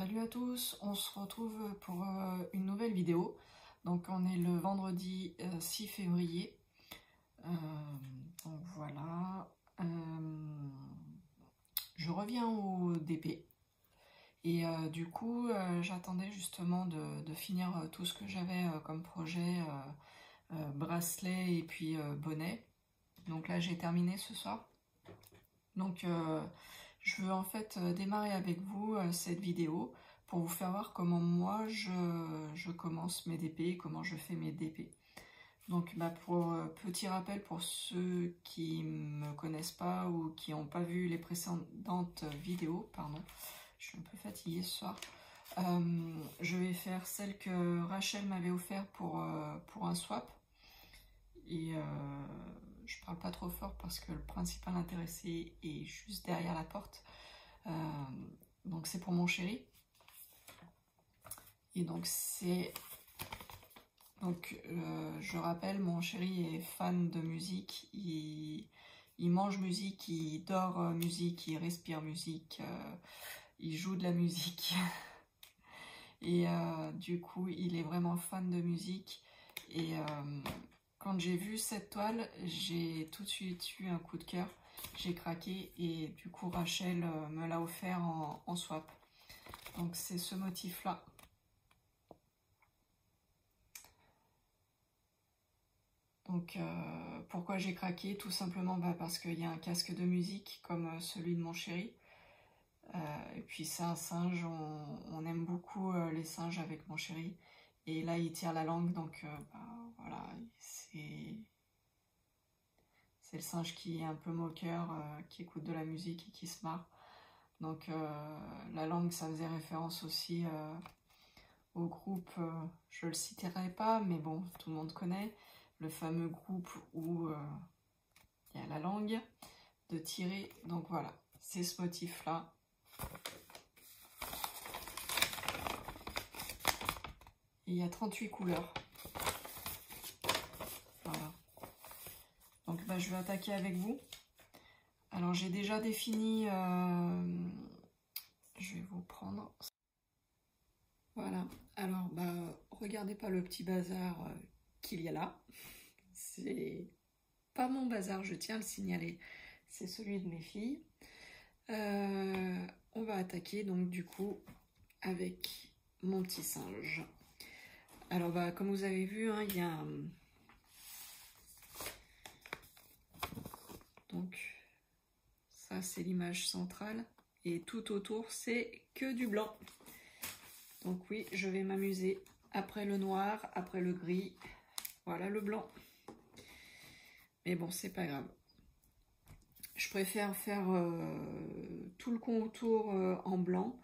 Salut à tous, on se retrouve pour une nouvelle vidéo. Donc on est le vendredi 6 février. Donc voilà. Je reviens au DP. Et du coup, j'attendais justement de finir tout ce que j'avais comme projet, bracelet et puis bonnet. Donc là, j'ai terminé ce soir. Donc je veux en fait démarrer avec vous cette vidéo pour vous faire voir comment moi je commence mes DP, comment je fais mes DP. Donc pour petit rappel pour ceux qui ne me connaissent pas ou qui n'ont pas vu les précédentes vidéos, pardon, je suis un peu fatiguée ce soir. Je vais faire celle que Rachel m'avait offert pour un swap. Et je parle pas trop fort parce que le principal intéressé est juste derrière la porte. Donc c'est pour mon chéri. Et donc je rappelle, mon chéri est fan de musique. Il mange musique, il dort musique, il respire musique, il joue de la musique. Et du coup, il est vraiment fan de musique. Et quand j'ai vu cette toile, j'ai tout de suite eu un coup de cœur. J'ai craqué et du coup Rachel me l'a offert en swap. Donc c'est ce motif-là. Donc pourquoi j'ai craqué? Tout simplement parce qu'il y a un casque de musique comme celui de mon chéri. Et puis c'est un singe, on aime beaucoup les singes avec mon chéri. Et là il tire la langue, donc voilà, c'est le singe qui est un peu moqueur, qui écoute de la musique et qui se marre. Donc la langue, ça faisait référence aussi au groupe, je le citerai pas, mais bon, tout le monde connaît, le fameux groupe où il y a la langue de tirer. Donc voilà, c'est ce motif-là. Il y a 38 couleurs. Voilà. Donc je vais attaquer avec vous. Alors j'ai déjà défini, je vais vous prendre. Voilà, alors regardez pas le petit bazar qu'il y a là. C'est pas mon bazar, je tiens à le signaler. C'est celui de mes filles. On va attaquer donc du coup avec mon petit singe. Alors comme vous avez vu, hein, il y a donc ça c'est l'image centrale et tout autour c'est que du blanc. Donc oui, je vais m'amuser après le noir, après le gris, voilà le blanc. Mais bon, c'est pas grave. Je préfère faire tout le contour en blanc,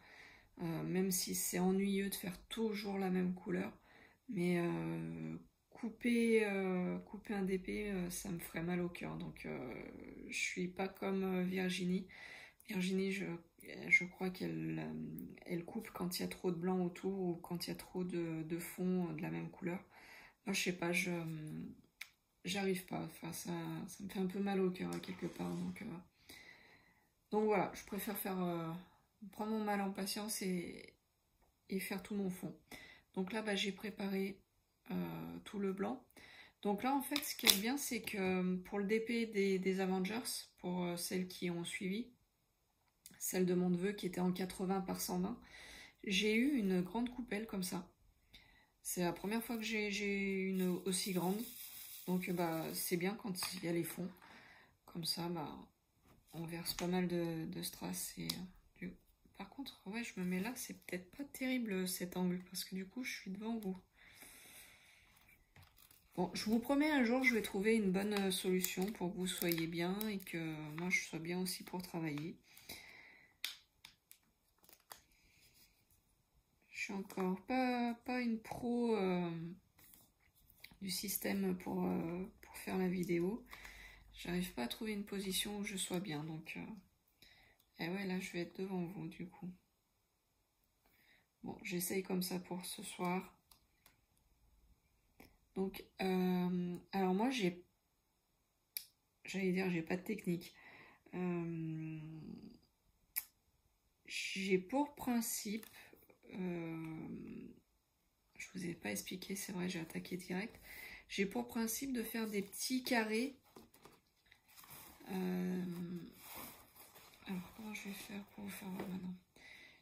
même si c'est ennuyeux de faire toujours la même couleur. Mais couper un DP, ça me ferait mal au cœur. Donc je suis pas comme Virginie. Virginie, je crois qu'elle coupe quand il y a trop de blanc autour ou quand il y a trop de fond de la même couleur. Moi, je sais pas, j'arrive pas. Enfin, ça me fait un peu mal au cœur quelque part. Donc voilà, je préfère prendre mon mal en patience et faire tout mon fond. Donc là, j'ai préparé tout le blanc. Donc là, en fait, ce qui est bien, c'est que pour le DP des Avengers, pour celles qui ont suivi, celle de mon neveu qui était en 80 par 120, j'ai eu une grande coupelle comme ça. C'est la première fois que j'ai une aussi grande. Donc c'est bien quand il y a les fonds. Comme ça, on verse pas mal de strass. Par contre, ouais, je me mets là, c'est peut-être pas terrible cet angle, parce que du coup, je suis devant vous. Bon, je vous promets, un jour, je vais trouver une bonne solution pour que vous soyez bien et que moi, je sois bien aussi pour travailler. Je suis encore pas une pro du système pour faire la vidéo. J'arrive pas à trouver une position où je sois bien, donc... Et ouais, là, je vais être devant vous, du coup. Bon, j'essaye comme ça pour ce soir. Donc, alors moi, j'allais dire, j'ai pas de technique. J'ai pour principe, je vous ai pas expliqué, c'est vrai, j'ai attaqué direct. J'ai pour principe de faire des petits carrés. Alors, comment je vais faire pour vous faire voir maintenant?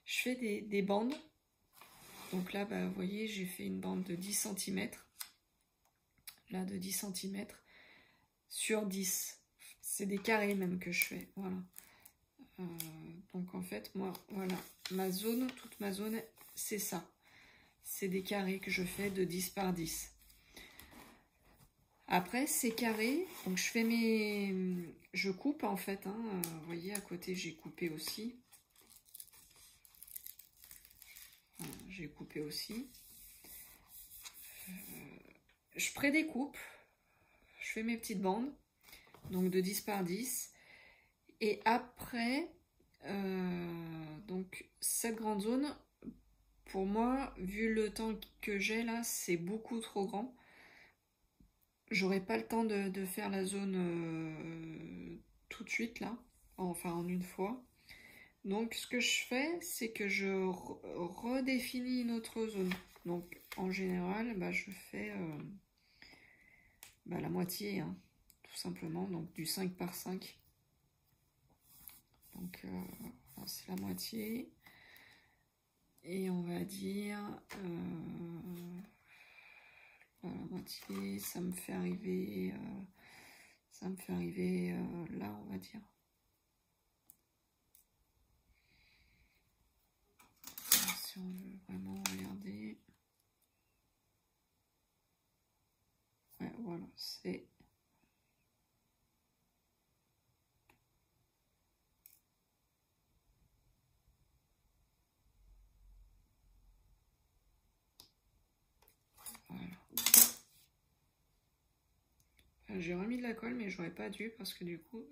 Je fais des bandes. Donc là, bah, vous voyez, j'ai fait une bande de 10 cm. Là, de 10 cm sur 10. C'est des carrés même que je fais. Voilà. Donc en fait, moi, voilà, ma zone, toute ma zone, c'est ça. C'est des carrés que je fais de 10 par 10. Après, ces carrés, donc je fais mes... Je coupe en fait, hein, vous voyez, à côté, j'ai coupé aussi. Voilà, j'ai coupé aussi. Je prédécoupe. Je fais mes petites bandes, donc de 10 par 10. Et après, donc cette grande zone, pour moi, vu le temps que j'ai là, c'est beaucoup trop grand. J'aurai pas le temps de faire la zone tout de suite là, enfin en une fois. Donc ce que je fais, c'est que je redéfinis une autre zone. Donc en général, bah, je fais bah, la moitié, hein, tout simplement, donc du 5 par 5. Donc c'est la moitié. Et on va dire la moitié, ça me fait arriver là, on va dire. Alors, si on veut vraiment regarder. Ouais, voilà, c'est... Voilà. J'ai remis de la colle, mais j'aurais pas dû parce que du coup,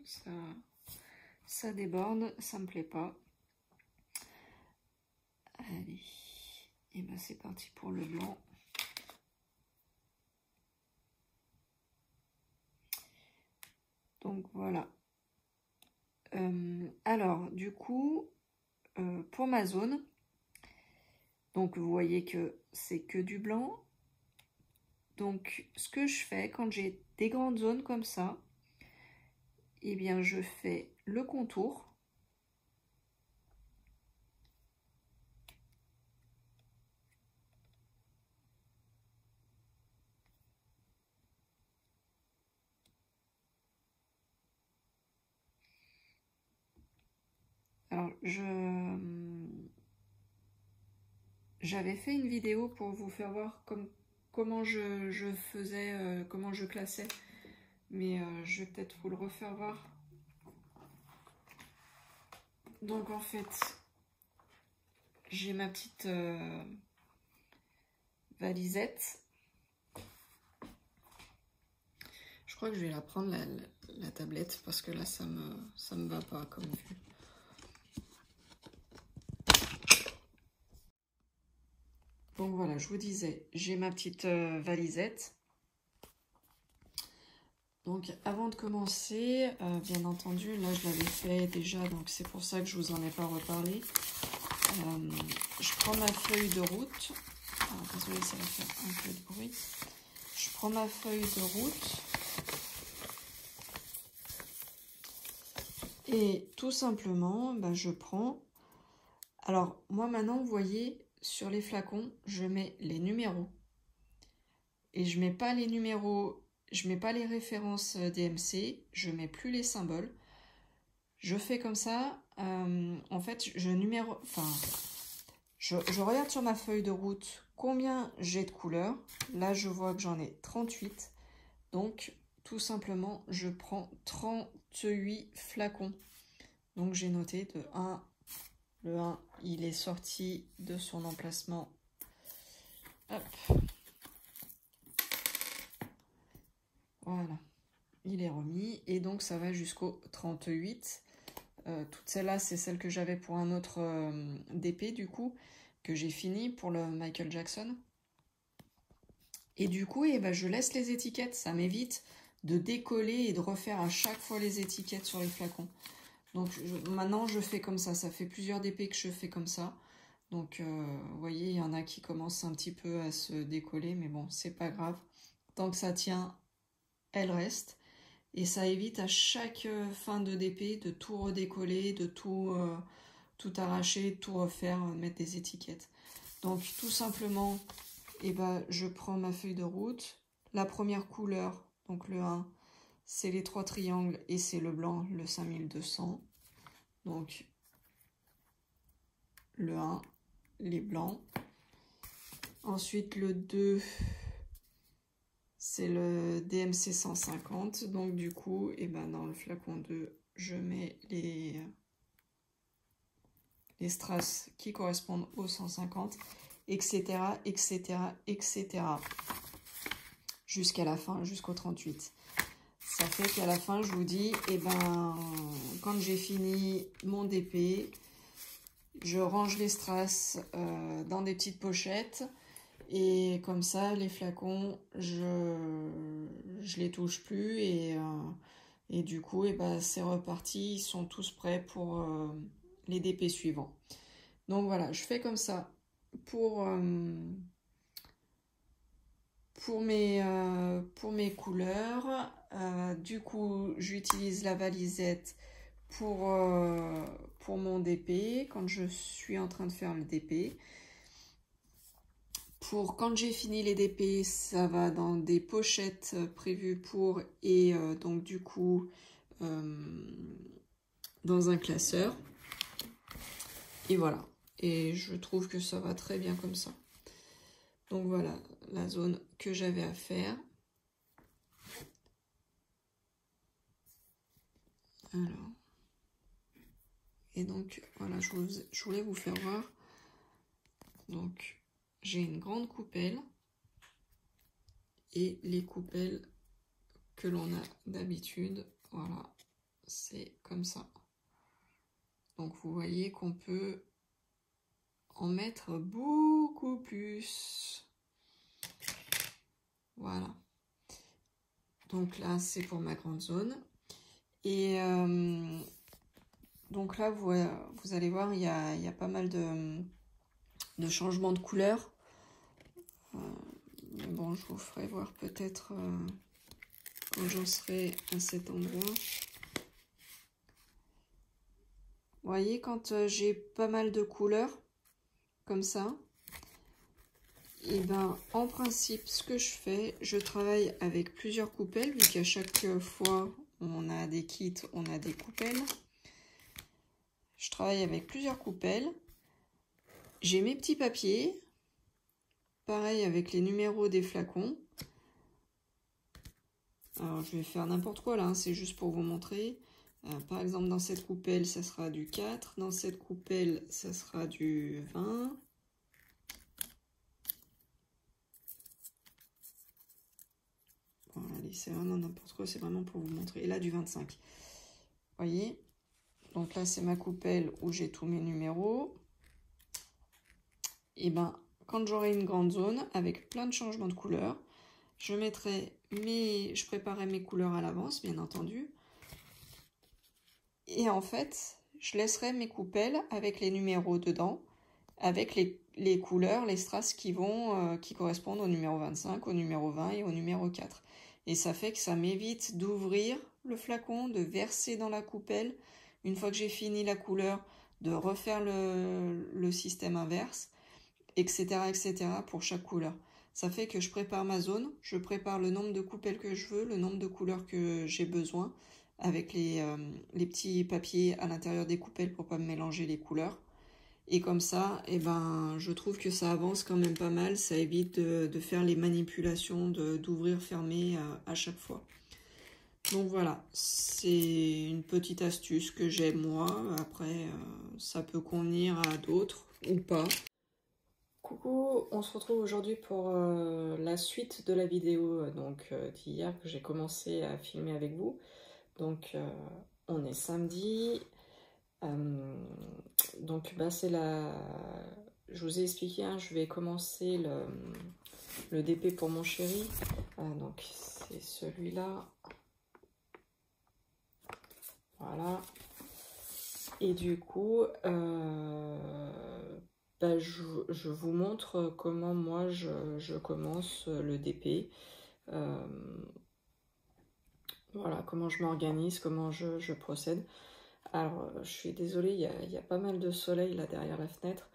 ça déborde, ça me plaît pas. Allez, et ben c'est parti pour le blanc. Donc voilà. Alors, du coup, pour ma zone, donc vous voyez que c'est que du blanc. Donc, ce que je fais quand j'ai des grandes zones comme ça, eh bien, je fais le contour. Alors, j'avais fait une vidéo pour vous faire voir comment je faisais, comment je classais. Mais je vais peut-être vous le refaire voir. Donc en fait, j'ai ma petite valisette. Je crois que je vais la prendre la tablette parce que là ça me va pas comme vue. Donc voilà, je vous disais, j'ai ma petite valisette. Donc avant de commencer, bien entendu, là je l'avais fait déjà, donc c'est pour ça que je vous en ai pas reparlé. Je prends ma feuille de route. Alors, désolé, ça va faire un peu de bruit. Je prends ma feuille de route. Et tout simplement, bah, je prends... Alors, moi maintenant, vous voyez, sur les flacons, je mets les numéros. Et je mets pas les numéros, je mets pas les références DMC, je mets plus les symboles. Je fais comme ça, en fait, je regarde sur ma feuille de route combien j'ai de couleurs. Là, je vois que j'en ai 38. Donc, tout simplement, je prends 38 flacons. Donc, j'ai noté de 1. Le 1, il est sorti de son emplacement. Hop. Voilà. Il est remis. Et donc, ça va jusqu'au 38. Toutes celles-là, c'est celles que j'avais pour un autre DP, du coup, que j'ai fini pour le Michael Jackson. Et du coup, eh ben, je laisse les étiquettes. Ça m'évite de décoller et de refaire à chaque fois les étiquettes sur les flacons. Donc maintenant, je fais comme ça. Ça fait plusieurs DP que je fais comme ça. Donc, vous voyez, il y en a qui commencent un petit peu à se décoller, mais bon, c'est pas grave. Tant que ça tient, elle reste. Et ça évite à chaque fin de DP de tout redécoller, de tout arracher, tout refaire, mettre des étiquettes. Donc, tout simplement, eh ben, je prends ma feuille de route. La première couleur, donc le 1, c'est les 3 triangles et c'est le blanc, le 5200. Donc, le 1, les blancs. Ensuite, le 2, c'est le DMC 150. Donc, du coup, et ben, dans le flacon 2, je mets les strass qui correspondent au 150, etc., etc., etc. Jusqu'à la fin, jusqu'au 38. Ça fait qu'à la fin, je vous dis, et ben, quand j'ai fini mon DP, je range les strass dans des petites pochettes. Et comme ça, les flacons, je les touche plus. Et du coup, et ben, c'est reparti. Ils sont tous prêts pour les DP suivants. Donc voilà, je fais comme ça pour mes couleurs. Du coup, j'utilise la valisette pour mon DP quand je suis en train de faire le DP. Pour quand j'ai fini les DP, ça va dans des pochettes prévues pour et donc du coup dans un classeur. Et voilà. Et je trouve que ça va très bien comme ça. Donc voilà la zone que j'avais à faire. Alors. Et donc voilà, je voulais vous faire voir. Donc j'ai une grande coupelle et les coupelles que l'on a d'habitude. Voilà, c'est comme ça. Donc vous voyez qu'on peut en mettre beaucoup plus. Voilà. Donc là, c'est pour ma grande zone. Et donc là, vous allez voir, il y a pas mal de changements de couleur. Mais bon, je vous ferai voir peut-être quand j'en serai à cet endroit. Vous voyez, quand j'ai pas mal de couleurs, comme ça, et ben en principe, ce que je fais, je travaille avec plusieurs coupelles, vu qu'à chaque fois, on a des kits, on a des coupelles. Je travaille avec plusieurs coupelles. J'ai mes petits papiers. Pareil avec les numéros des flacons. Alors, je vais faire n'importe quoi là, hein, c'est juste pour vous montrer. Par exemple, dans cette coupelle, ça sera du 4. Dans cette coupelle, ça sera du 20. Voilà, allez, c'est vraiment n'importe quoi, c'est vraiment pour vous montrer. Et là, du 25. Vous voyez? Donc là, c'est ma coupelle où j'ai tous mes numéros. Et ben, quand j'aurai une grande zone avec plein de changements de couleurs, je préparerai mes couleurs à l'avance, bien entendu. Et en fait, je laisserai mes coupelles avec les numéros dedans, avec les couleurs, les strass qui correspondent au numéro 25, au numéro 20 et au numéro 4. Et ça fait que ça m'évite d'ouvrir le flacon, de verser dans la coupelle. Une fois que j'ai fini la couleur, de refaire le système inverse, etc., etc. pour chaque couleur. Ça fait que je prépare ma zone, je prépare le nombre de coupelles que je veux, le nombre de couleurs que j'ai besoin, avec les petits papiers à l'intérieur des coupelles pour pas me mélanger les couleurs. Et comme ça, eh ben, je trouve que ça avance quand même pas mal, ça évite de faire les manipulations d'ouvrir, fermer à chaque fois. Donc voilà, c'est une petite astuce que j'ai moi. Après, ça peut convenir à d'autres ou pas. Coucou, on se retrouve aujourd'hui pour la suite de la vidéo d'hier que j'ai commencé à filmer avec vous. Donc on est samedi. Donc bah, je vous ai expliqué, hein, je vais commencer le DP pour mon chéri. Donc c'est celui-là. Voilà. Et du coup, je vous montre comment moi je commence le DP. Voilà, comment je m'organise, comment je procède. Alors, je suis désolée, il y a pas mal de soleil là derrière la fenêtre.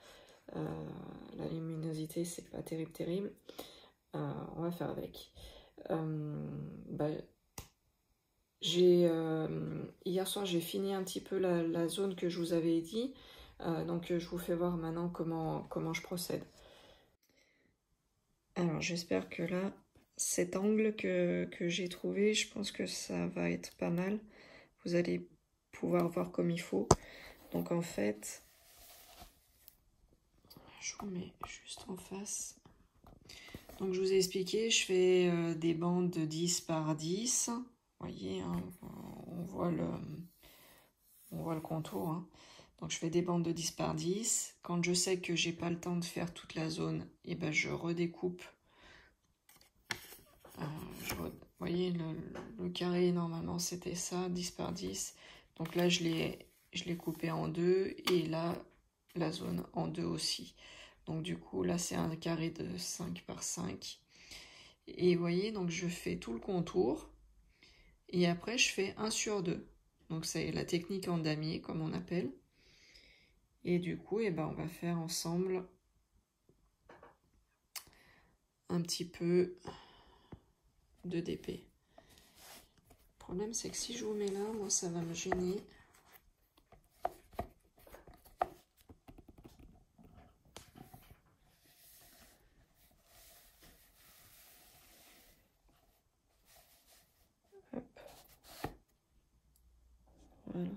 La luminosité, c'est pas terrible. On va faire avec. Hier soir, j'ai fini un petit peu la zone que je vous avais dit. Donc, je vous fais voir maintenant comment je procède. Alors, j'espère que là, cet angle que j'ai trouvé, je pense que ça va être pas mal. Vous allez pouvoir voir comme il faut. Donc, en fait, je vous mets juste en face. Donc, je vous ai expliqué, je fais des bandes de 10 par 10. Vous voyez, hein, on voit le contour. Hein. Donc, je fais des bandes de 10 par 10. Quand je sais que j'ai pas le temps de faire toute la zone, et ben, je redécoupe. Vous voyez, le carré, normalement, c'était ça, 10 par 10. Donc là, je l'ai coupé en deux. Et là, la zone en deux aussi. Donc du coup, là, c'est un carré de 5 par 5. Et vous voyez, donc je fais tout le contour. Et après, je fais 1 sur 2. Donc c'est la technique en damier, comme on appelle. Et du coup, eh ben, on va faire ensemble un petit peu de DP. Le problème, c'est que si je vous mets là, moi, ça va me gêner. Hop. Voilà.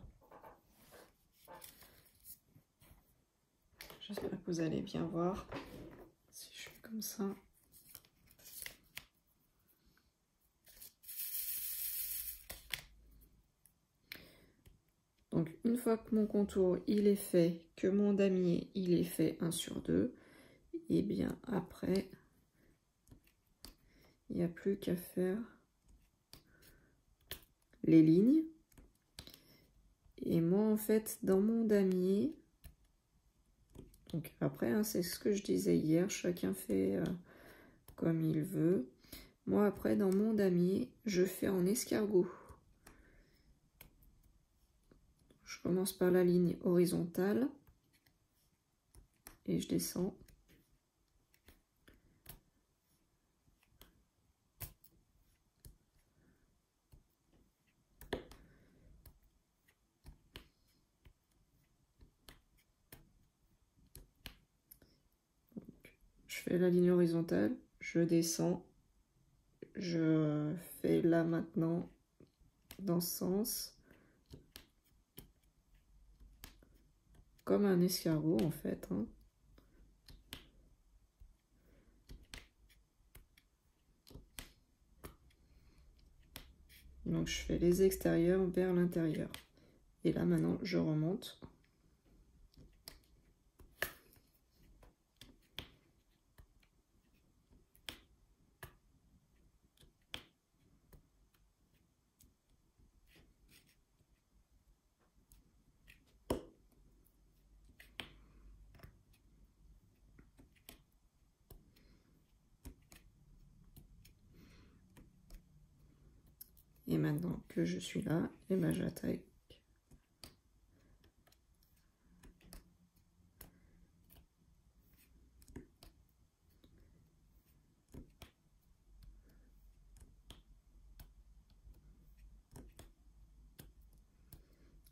J'espère que vous allez bien voir. Si je fais comme ça. Donc une fois que mon contour il est fait, que mon damier il est fait 1 sur 2, et bien après il n'y a plus qu'à faire les lignes. Et moi en fait dans mon damier, donc après hein, c'est ce que je disais hier, chacun fait comme il veut. Moi après dans mon damier je fais en escargot. Je commence par la ligne horizontale et je descends. Donc, je fais la ligne horizontale, je descends, je fais là maintenant dans ce sens. Comme un escargot en fait. Hein. Donc je fais les extérieurs vers l'intérieur. Et là maintenant je remonte. Et maintenant que je suis là, et ben j'attaque.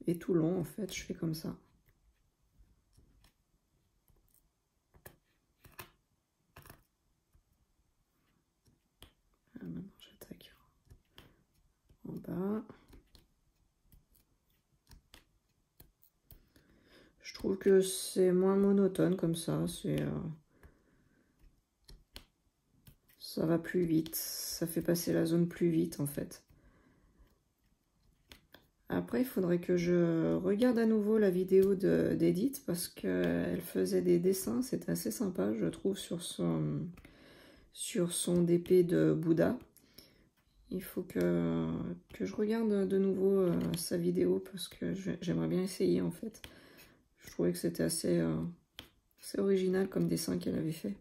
Et tout long en fait je fais comme ça. Ah, maintenant j'attaque en bas. Je trouve que c'est moins monotone comme ça. Ça va plus vite. Ça fait passer la zone plus vite en fait. Après, il faudrait que je regarde à nouveau la vidéo d'Edith parce qu'elle faisait des dessins. C'était assez sympa, je trouve, sur son DP de Bouddha. Il faut que je regarde de nouveau sa vidéo parce que j'aimerais bien essayer en fait. Je trouvais que c'était assez C'est original comme dessin qu'elle avait fait.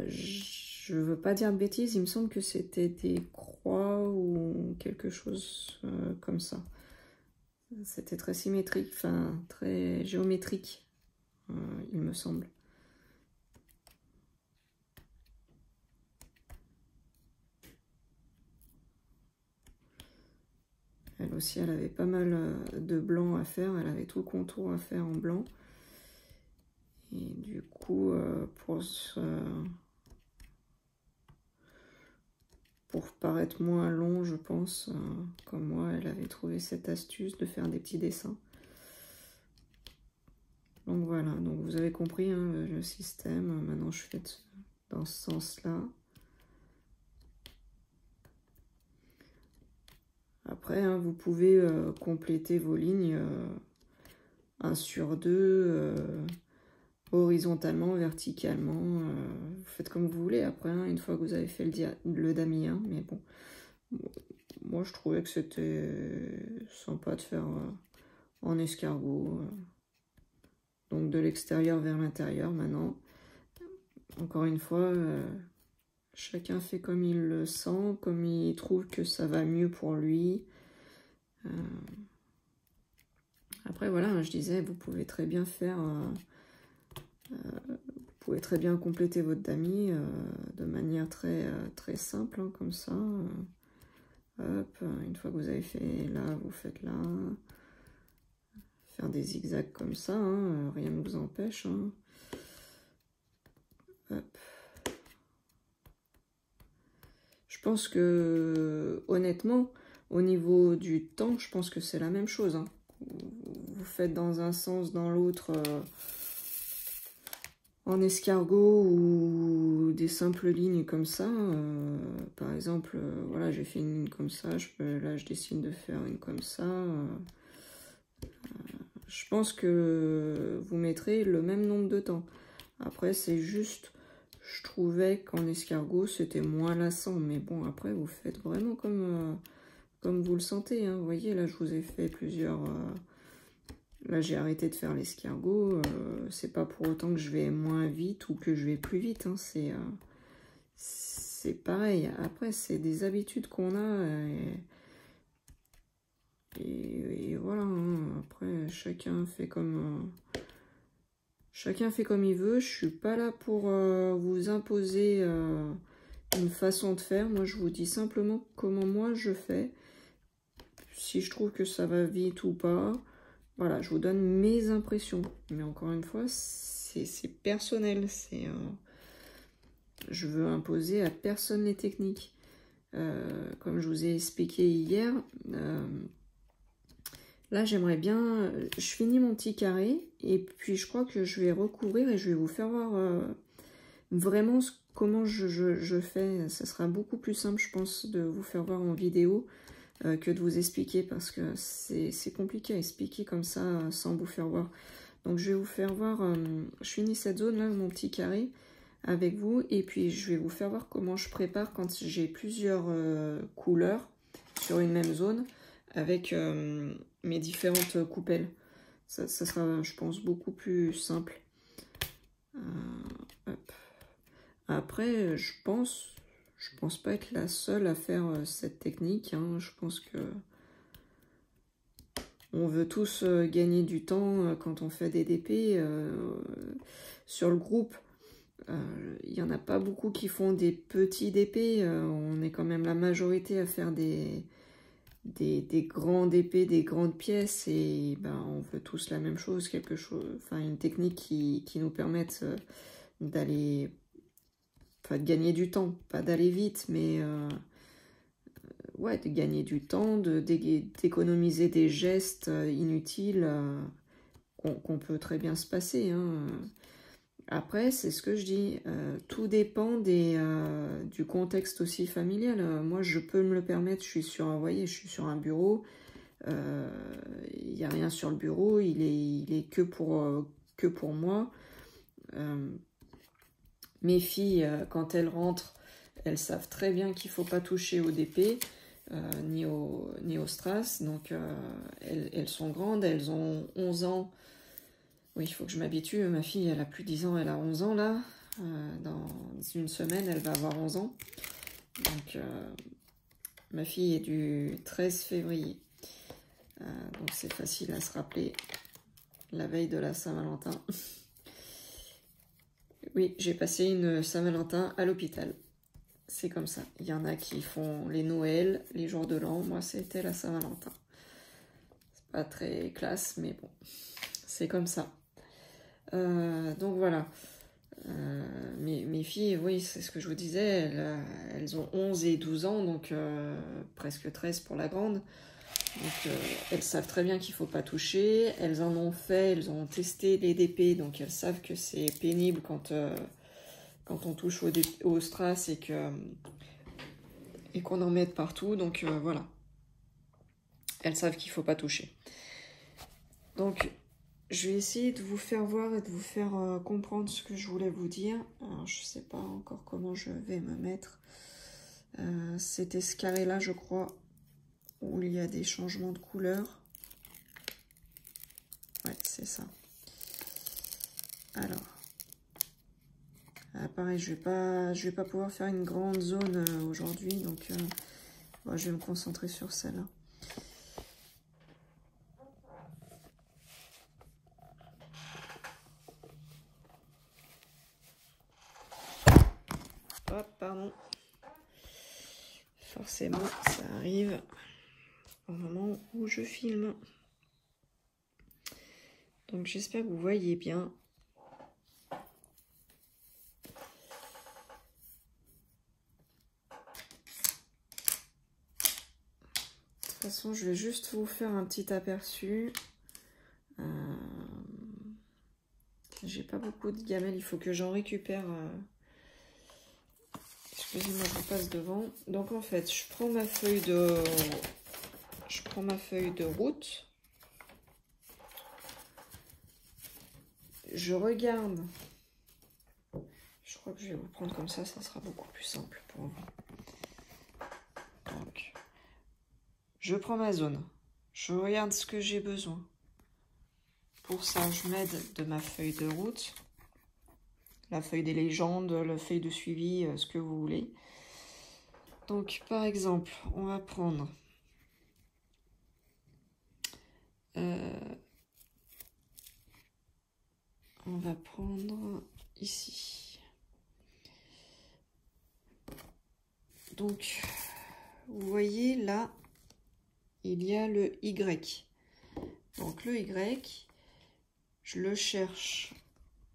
Je veux pas dire de bêtises, il me semble que c'était des croix ou quelque chose comme ça. C'était très symétrique, enfin très géométrique, il me semble. Elle aussi, elle avait pas mal de blanc à faire, elle avait tout le contour à faire en blanc. Et du coup, pour paraître moins long, je pense, comme moi, elle avait trouvé cette astuce de faire des petits dessins. Donc voilà, donc vous avez compris hein, le système. Maintenant, je fais dans ce sens-là. Après, hein, vous pouvez compléter vos lignes 1 sur 2, horizontalement, verticalement. Vous faites comme vous voulez après, hein, une fois que vous avez fait le damier. Hein, mais bon, moi je trouvais que c'était sympa de faire en escargot. Donc de l'extérieur vers l'intérieur maintenant. Encore une fois, chacun fait comme il le sent, comme il trouve que ça va mieux pour lui. Après voilà, je disais, vous pouvez très bien faire... vous pouvez très bien compléter votre damier de manière très simple, hein, comme ça. Hop, une fois que vous avez fait là, vous faites là. Faire des zigzags comme ça, hein, rien ne vous empêche. Hein. Hop. Je pense que, honnêtement, au niveau du temps, je pense que c'est la même chose. Hein. Vous faites dans un sens, dans l'autre, en escargot ou des simples lignes comme ça. Par exemple, voilà, j'ai fait une ligne comme ça. Là, je décide de faire une comme ça. Je pense que vous mettrez le même nombre de temps. Après, c'est juste, je trouvais qu'en escargot, c'était moins lassant. Mais bon, après, vous faites vraiment comme vous le sentez. Hein. Vous voyez, là, je vous ai fait plusieurs... Là, j'ai arrêté de faire l'escargot. C'est pas pour autant que je vais moins vite ou que je vais plus vite. Hein. C'est pareil. Après, c'est des habitudes qu'on a. Et voilà. Hein. Après, chacun fait comme il veut. Je suis pas là pour vous imposer une façon de faire. Moi, je vous dis simplement comment moi je fais. Si je trouve que ça va vite ou pas. Voilà, je vous donne mes impressions. Mais encore une fois, c'est personnel. Je veux imposer à personne les techniques. Comme je vous ai expliqué hier, là j'aimerais bien... Je finis mon petit carré et puis je crois que je vais recouvrir et je vais vous faire voir vraiment comment je fais. Ça sera beaucoup plus simple, je pense, de vous faire voir en vidéo que de vous expliquer parce que c'est compliqué à expliquer comme ça sans vous faire voir. Donc je vais vous faire voir, je finis cette zone là, mon petit carré avec vous et puis je vais vous faire voir comment je prépare quand j'ai plusieurs couleurs sur une même zone avec mes différentes coupelles. Ça sera, je pense, beaucoup plus simple. Hop. Après, je pense pas être la seule à faire cette technique. Hein. Je pense que on veut tous gagner du temps quand on fait des DP. Sur le groupe, il n'y en a pas beaucoup qui font des petits DP. On est quand même la majorité à faire des grands DP, des grandes pièces. Et ben, on veut tous la même chose, une technique qui nous permette d'aller... Enfin, de gagner du temps, pas d'aller vite, mais ouais, de gagner du temps, d'économiser des gestes inutiles qu'on peut très bien se passer. Hein. Après, c'est ce que je dis, tout dépend du contexte aussi familial. Moi, je peux me le permettre, je suis sur un bureau, il n'y a rien sur le bureau, il est que pour moi. Mes filles, quand elles rentrent, elles savent très bien qu'il ne faut pas toucher au DP, ni au strass. Donc, elles sont grandes, elles ont 11 ans Oui, il faut que je m'habitue. Ma fille, elle a plus de 10 ans, elle a 11 ans là. Dans une semaine, elle va avoir 11 ans. Donc, ma fille est du 13 février. Donc, c'est facile à se rappeler. La veille de la Saint-Valentin. Oui, j'ai passé une Saint-Valentin à l'hôpital. C'est comme ça. Il y en a qui font les Noëls, les jours de l'an. Moi, c'était la Saint-Valentin. C'est pas très classe, mais bon, c'est comme ça. Donc voilà. Mes filles, oui, c'est ce que je vous disais, elles ont 11 et 12 ans, donc presque 13 pour la grande. Donc elles savent très bien qu'il ne faut pas toucher. Elles en ont fait, elles ont testé les DP, donc elles savent que c'est pénible quand on touche au strass et qu'on en mette partout. Donc voilà. Elles savent qu'il ne faut pas toucher. Donc je vais essayer de vous faire voir et de vous faire comprendre ce que je voulais vous dire. Alors, je ne sais pas encore comment je vais me mettre. C'était ce carré-là, je crois, où il y a des changements de couleur. Ouais, c'est ça. Alors, pareil, je vais pas pouvoir faire une grande zone aujourd'hui, donc bon, je vais me concentrer sur celle-là. Hop, pardon. Forcément, ça arrive au moment où je filme. Donc j'espère que vous voyez bien. De toute façon, je vais juste vous faire un petit aperçu. J'ai pas beaucoup de gamelles, il faut que j'en récupère. Excusez-moi, je passe devant. Donc en fait, je prends ma feuille de route. Je regarde. Je crois que je vais vous prendre comme ça sera beaucoup plus simple pour vous. Donc, je prends ma zone. Je regarde ce que j'ai besoin. Pour ça, je m'aide de ma feuille de route. La feuille des légendes, la feuille de suivi, ce que vous voulez. Donc, par exemple, on va prendre ici. Donc, vous voyez là, il y a le Y. Donc, le Y, je le cherche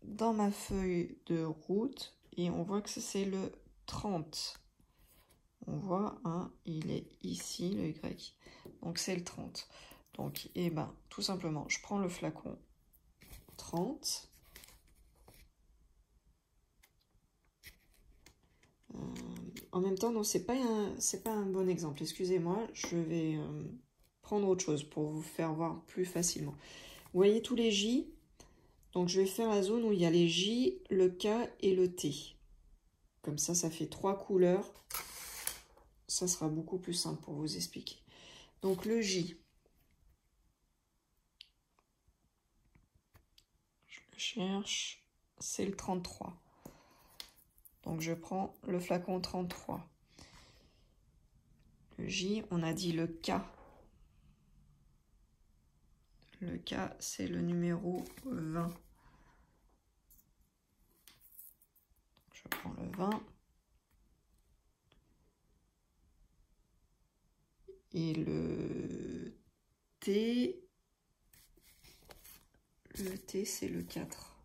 dans ma feuille de route et on voit que c'est le 30. On voit, hein, il est ici, le Y. Donc, c'est le 30. Donc, et ben, tout simplement, je prends le flacon 30. En même temps, non, c'est pas un bon exemple. Excusez-moi, je vais prendre autre chose pour vous faire voir plus facilement. Vous voyez tous les J? Donc, je vais faire la zone où il y a les J, le K et le T. Comme ça, ça fait 3 couleurs. Ça sera beaucoup plus simple pour vous expliquer. Donc, le J. Je le cherche. C'est le 33. Donc, je prends le flacon 33. Le J, on a dit le K. Le K, c'est le numéro 20. Je prends le 20. Et le T, c'est le 4.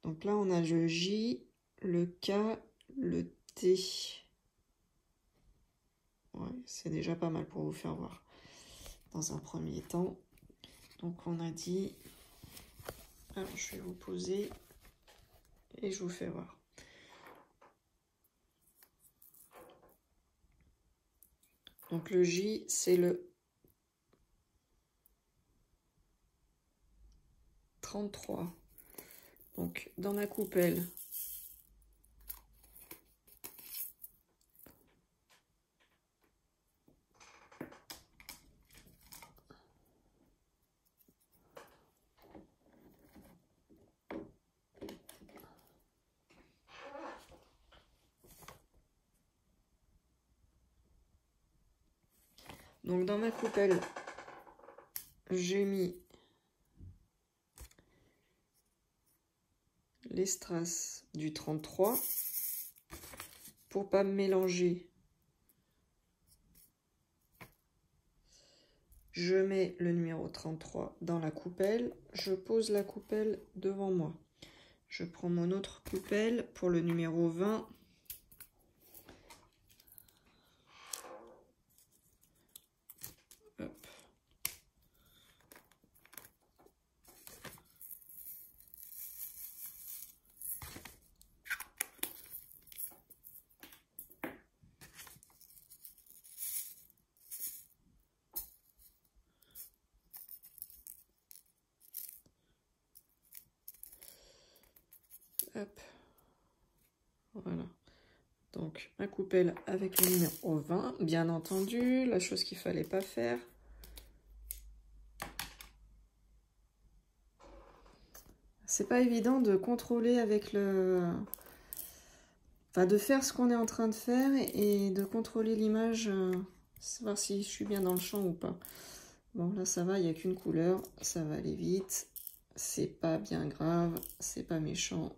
Donc là, on a le J, le K, le T. Ouais, c'est déjà pas mal pour vous faire voir dans un premier temps. Donc on a dit... Alors je vais vous poser et je vous fais voir. Donc le J, c'est le 33. Donc dans ma coupelle, Donc dans ma coupelle, j'ai mis les strass du 33 pour pas me mélanger. Je mets le numéro 33 dans la coupelle, je pose la coupelle devant moi. Je prends mon autre coupelle pour le numéro 20. Hop. Hop. Voilà. Donc, ma coupelle avec le numéro 20, bien entendu, la chose qu'il fallait pas faire. C'est pas évident de contrôler avec le... Enfin, de faire ce qu'on est en train de faire et de contrôler l'image, savoir si je suis bien dans le champ ou pas. Bon, là, ça va, il n'y a qu'une couleur, ça va aller vite. C'est pas bien grave, c'est pas méchant.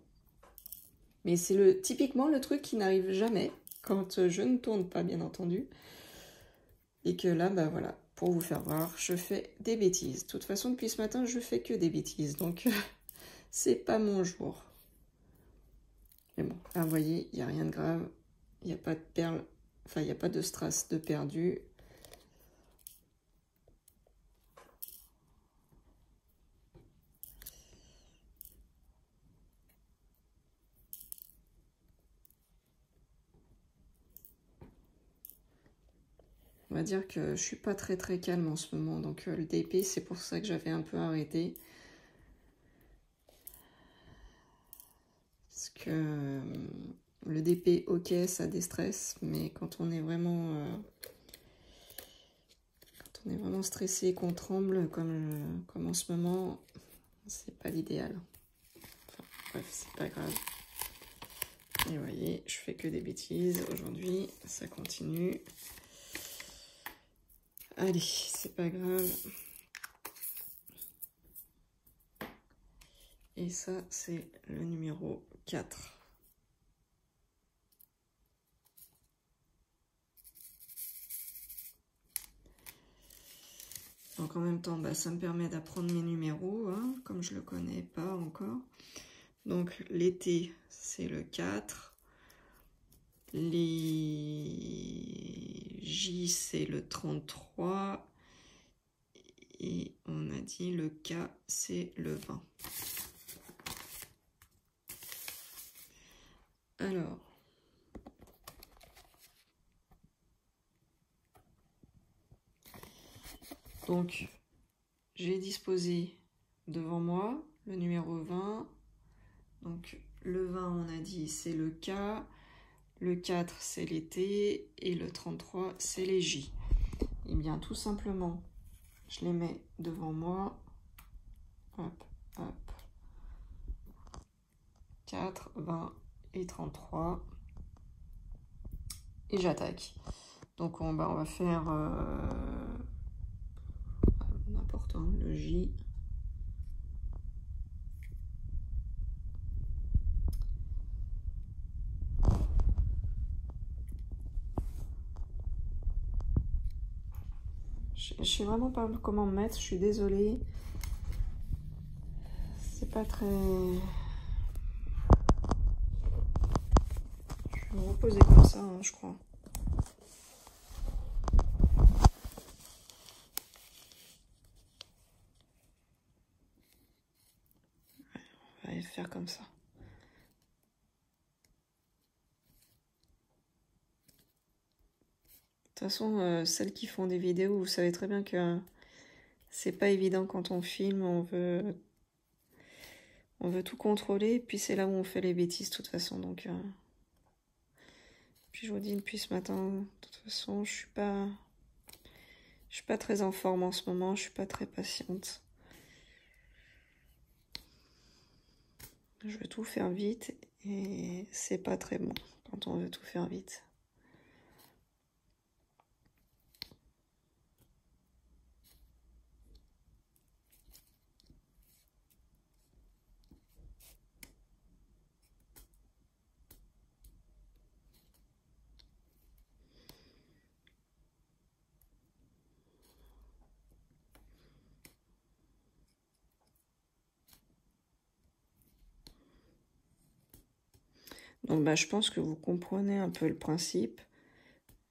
Mais c'est typiquement le truc qui n'arrive jamais quand je ne tourne pas, bien entendu. Et que là, bah voilà, pour vous faire voir, je fais des bêtises. De toute façon, depuis ce matin, je fais que des bêtises. Donc, c'est pas mon jour. Mais bon, là, vous voyez, il n'y a rien de grave. Il n'y a pas de perles, enfin, il n'y a pas de strass de perdu. On va dire que je suis pas très calme en ce moment. Donc, le DP, c'est pour ça que j'avais un peu arrêté. Parce que le DP, ok, ça déstresse, mais quand on est vraiment stressé et qu'on tremble, comme en ce moment, c'est pas l'idéal. Enfin, bref, c'est pas grave. Et vous voyez, je fais que des bêtises aujourd'hui, ça continue. Allez, c'est pas grave. Et ça, c'est le numéro 4. Donc en même temps, bah, ça me permet d'apprendre mes numéros, hein, comme je ne le connais pas encore. Donc l'été, c'est le 4. Les J, c'est le 33. Et on a dit le K, c'est le 20. Alors, donc, j'ai disposé devant moi le numéro 20. Donc, le 20, on a dit, c'est le K. Le 4, c'est les T. Et le 33, c'est les J. Et bien, tout simplement, je les mets devant moi. Hop, hop. 4, 20 et 33. Et j'attaque. Donc, on va faire n'importe un, le J. Je sais vraiment pas comment me mettre, je suis désolée. C'est pas très... Je vais me reposer comme ça, hein, je crois. On va faire comme ça. De toute façon, celles qui font des vidéos, vous savez très bien que c'est pas évident quand on filme, on veut tout contrôler, et puis c'est là où on fait les bêtises de toute façon. Donc, puis je vous dis, depuis ce matin, de toute façon, je suis pas très en forme en ce moment, je suis pas très patiente. Je veux tout faire vite, et c'est pas très bon quand on veut tout faire vite. Donc bah, je pense que vous comprenez un peu le principe.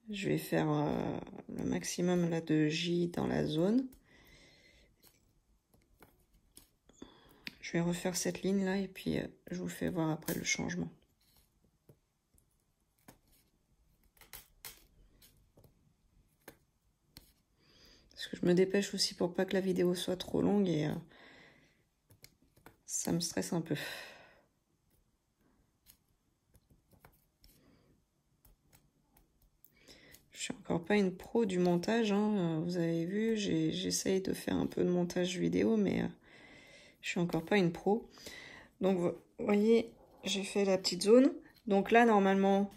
Je vais faire le maximum là de J dans la zone. Je vais refaire cette ligne là et puis je vous fais voir après le changement. Parce que je me dépêche aussi pour pas que la vidéo soit trop longue et ça me stresse un peu. Je suis encore pas une pro du montage, hein. Vous avez vu, j'essaye de faire un peu de montage vidéo, mais je suis encore pas une pro. Donc, vous voyez, j'ai fait la petite zone. Donc là, normalement,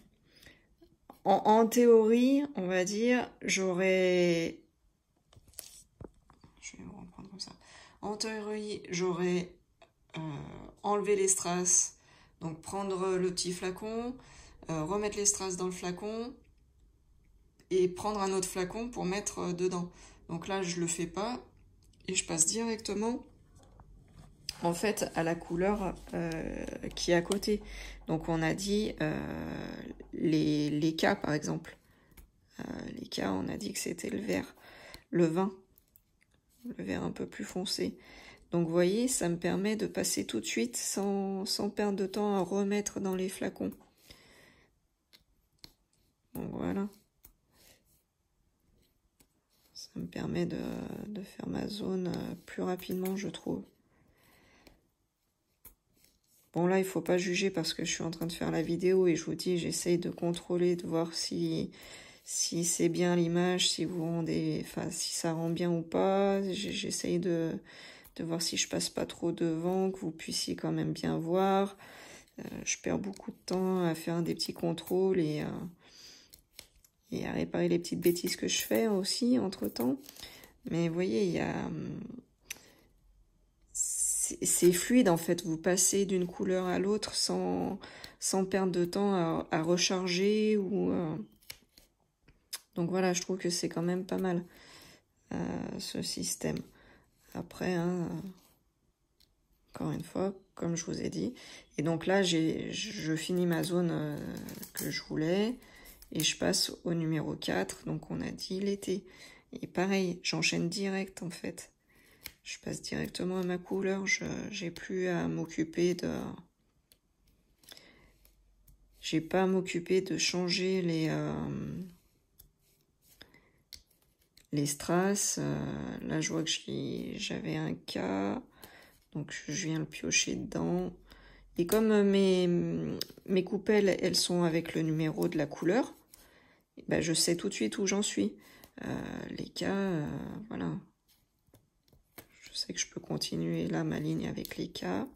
en théorie, on va dire, j'aurais... Je vais vous reprendre comme ça. En théorie, j'aurais enlevé les strass, donc prendre le petit flacon, remettre les strass dans le flacon, et prendre un autre flacon pour mettre dedans. Donc là, je le fais pas et je passe directement en fait à la couleur qui est à côté. Donc on a dit les cas par exemple. Les cas, on a dit que c'était le vert, le vin, le vert un peu plus foncé. Donc vous voyez, ça me permet de passer tout de suite sans perdre de temps à remettre dans les flacons. Donc voilà. Ça me permet de faire ma zone plus rapidement, je trouve. Bon, là, il ne faut pas juger parce que je suis en train de faire la vidéo et je vous dis, j'essaye de contrôler, de voir si c'est bien l'image, si vous rendez, enfin, si ça rend bien ou pas. J'essaye de voir si je passe pas trop devant, que vous puissiez quand même bien voir. Je perds beaucoup de temps à faire des petits contrôles et à réparer les petites bêtises que je fais aussi entre-temps. Mais vous voyez, il y a... C'est fluide en fait, vous passez d'une couleur à l'autre sans perdre de temps à recharger ou... Donc voilà, je trouve que c'est quand même pas mal ce système. Après, hein, encore une fois, comme je vous ai dit. Et donc là, je finis ma zone que je voulais et je passe au numéro 4. Donc on a dit l'été. Et pareil, j'enchaîne direct en fait. Je passe directement à ma couleur. J'ai plus à m'occuper de... J'ai pas à m'occuper de changer les strass. Là, je vois que j'avais un cas. Donc, je viens le piocher dedans. Et comme mes coupelles, elles sont avec le numéro de la couleur, ben, je sais tout de suite où j'en suis. Les cas, voilà. Je sais que je peux continuer là ma ligne avec les cas.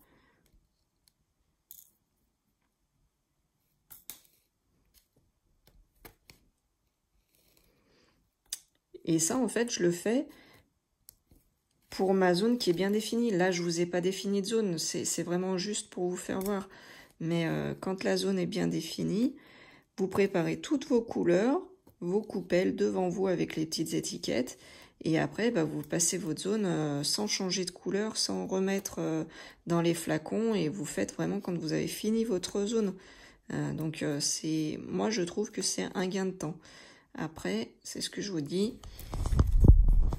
Et ça, en fait, je le fais pour ma zone qui est bien définie. Là, je ne vous ai pas défini de zone. C'est vraiment juste pour vous faire voir. Mais quand la zone est bien définie, vous préparez toutes vos couleurs, vos coupelles devant vous avec les petites étiquettes. Et après, bah, vous passez votre zone sans changer de couleur, sans remettre dans les flacons. Et vous faites vraiment quand vous avez fini votre zone. Donc, moi, je trouve que c'est un gain de temps. Après, c'est ce que je vous dis.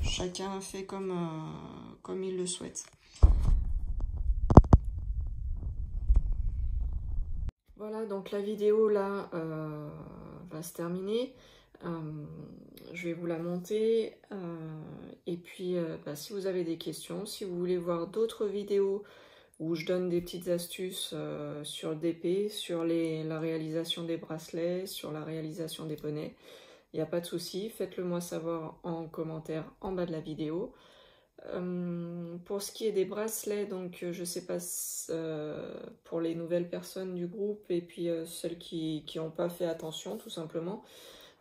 Chacun fait comme il le souhaite. Voilà, donc la vidéo là va se terminer. Je vais vous la monter. Et puis, bah, si vous avez des questions, si vous voulez voir d'autres vidéos où je donne des petites astuces sur le DP, sur la réalisation des bracelets, sur la réalisation des bonnets, il n'y a pas de souci, faites-le moi savoir en commentaire en bas de la vidéo. Pour ce qui est des bracelets, donc je sais pas pour les nouvelles personnes du groupe et puis celles qui n'ont pas fait attention tout simplement,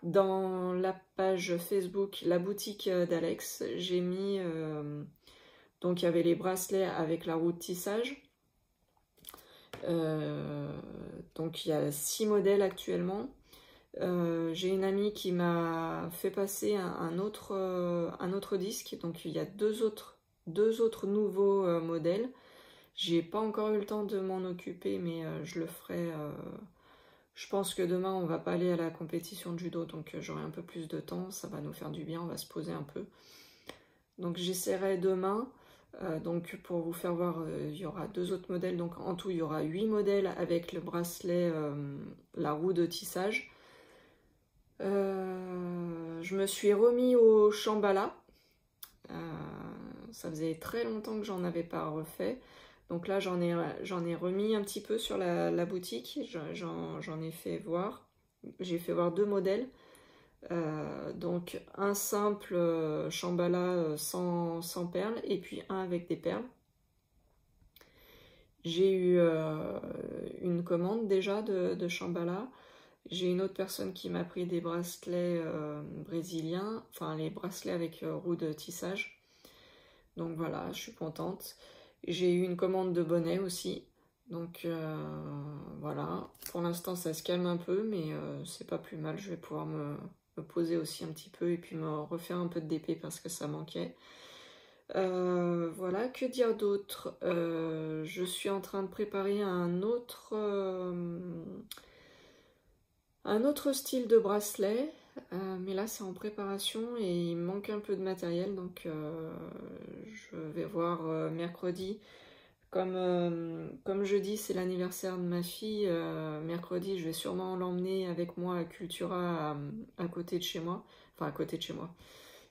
dans la page Facebook, la boutique d'Alex, j'ai mis, donc il y avait les bracelets avec la roue de tissage. Donc il y a 6 modèles actuellement. J'ai une amie qui m'a fait passer un autre disque, donc il y a deux autres nouveaux modèles. J'ai pas encore eu le temps de m'en occuper, mais je le ferai Je pense que demain, on va pas aller à la compétition de judo, donc j'aurai un peu plus de temps. Ça va nous faire du bien, on va se poser un peu. Donc j'essaierai demain. Donc pour vous faire voir, il y aura 2 autres modèles. Donc en tout, il y aura 8 modèles avec le bracelet, la roue de tissage. Je me suis remis au Shambhala. Ça faisait très longtemps que j'en avais pas refait. Donc là, j'en ai remis un petit peu sur la boutique. J'en ai fait voir. J'ai fait voir 2 modèles. Donc un simple Shambhala sans perles et puis un avec des perles. J'ai eu une commande déjà de Shambhala. J'ai une autre personne qui m'a pris des bracelets brésiliens, enfin les bracelets avec roue de tissage. Donc voilà, je suis contente. J'ai eu une commande de bonnets aussi. Donc voilà, pour l'instant ça se calme un peu, mais c'est pas plus mal. Je vais pouvoir me poser aussi un petit peu et puis me refaire un peu de DP parce que ça manquait. Voilà, que dire d'autre? Je suis en train de préparer un autre style de bracelet, mais là c'est en préparation et il me manque un peu de matériel, donc je vais voir mercredi. Comme jeudi c'est l'anniversaire de ma fille, mercredi je vais sûrement l'emmener avec moi à Cultura à côté de chez moi. Enfin à côté de chez moi.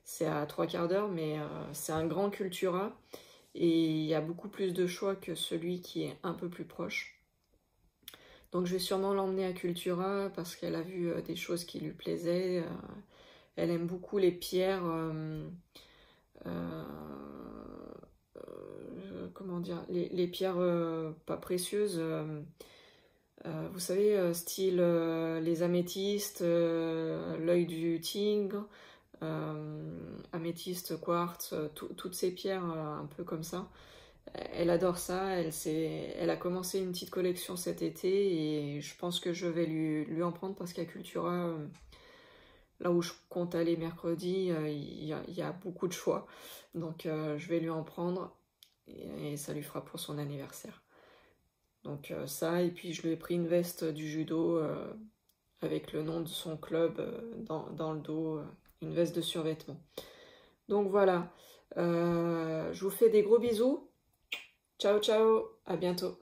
C'est à 3/4 d'heure, mais c'est un grand Cultura. Et il y a beaucoup plus de choix que celui qui est un peu plus proche. Donc je vais sûrement l'emmener à Cultura parce qu'elle a vu des choses qui lui plaisaient. Elle aime beaucoup les pierres... comment dire, les pierres pas précieuses, vous savez, style les améthystes, l'œil du tigre, améthyste, quartz, toutes ces pierres un peu comme ça. Elle adore ça, elle a commencé une petite collection cet été et je pense que je vais lui en prendre parce qu'à Cultura, là où je compte aller mercredi, il y a beaucoup de choix. Donc je vais lui en prendre et ça lui fera pour son anniversaire. Donc ça, et puis je lui ai pris une veste du judo avec le nom de son club dans le dos, une veste de survêtement. Donc voilà, je vous fais des gros bisous. Ciao ciao, à bientôt.